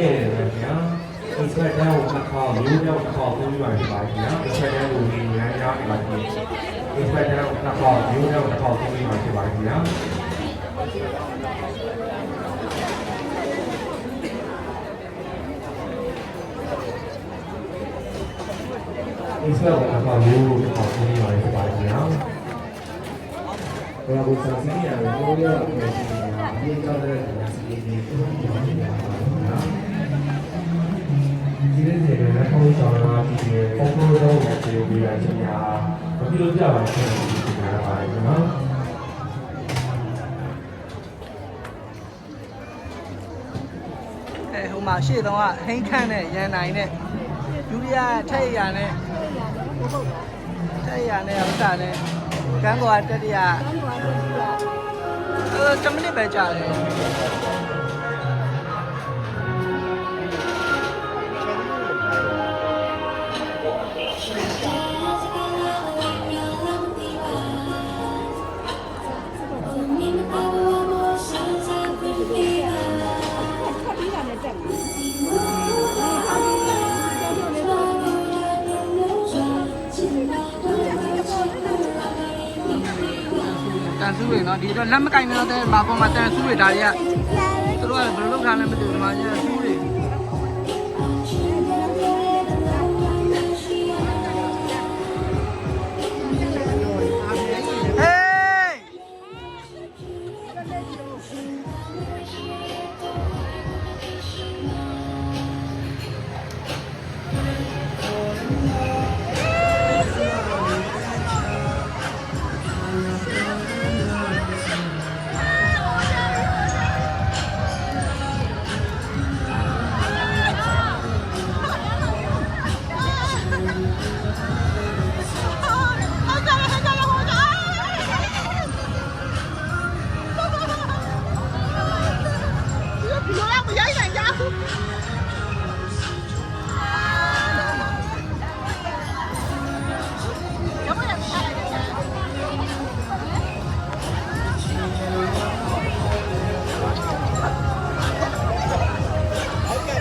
ခဲ့တယ်ဗျာဒီစက်တန်းကိုတစ်ခေါက်မျိုးပြောက်တစ်ခေါက်သုံးပြီးပါဖြစ်ပါခင်ဗျာဒီစက်တန်းကိုဒီညံ့ရောက်နေပါခင်ဗျာဒီစက်တန်းကိုတစ်ခေါက်မျိုးပြောက်တစ်ခေါက်သုံးပြီးပါဖြစ်ပါခင်ဗျာဒီစက်ကိုတစ်ခေါက်မျိုးတစ်ခေါက်သုံးပြီးပါဖြစ်ပါခင်ဗျာဘယ်လိုစာစီရလဲဘယ်လိုလဲဒီကြောင့်လည်းစာစီတွေပုံမှန်ပါဗျာဒီနေ့တွေလည်းပုံစံတော့ဒီပုံစံတော့ဒီလိုပြရချင်တာဘာဖြစ်လို့ပြပါလဲဆိုတော့ဒီကနေ့ပါတယ်နော်ဟိုမှာရှေ့တော့ဟိန်းခန့်နဲ့ရန်နိုင်နဲ့ဒုတိယထက်ရနဲ့ဥစ္စာနဲ့ကန်းကွာတတိယ10မိနစ်ပဲကြာတယ်တန်ဆူးတွေနော်ဒီတော့လက်မကင်တော့တဲ့ဘာပေါ်မှာတန်ဆူးတွေဒါတွေကသူတို့ကဘယ်လိုလုပ်ထားလဲမသိဘူးဒီမှာကျဆူးတွေ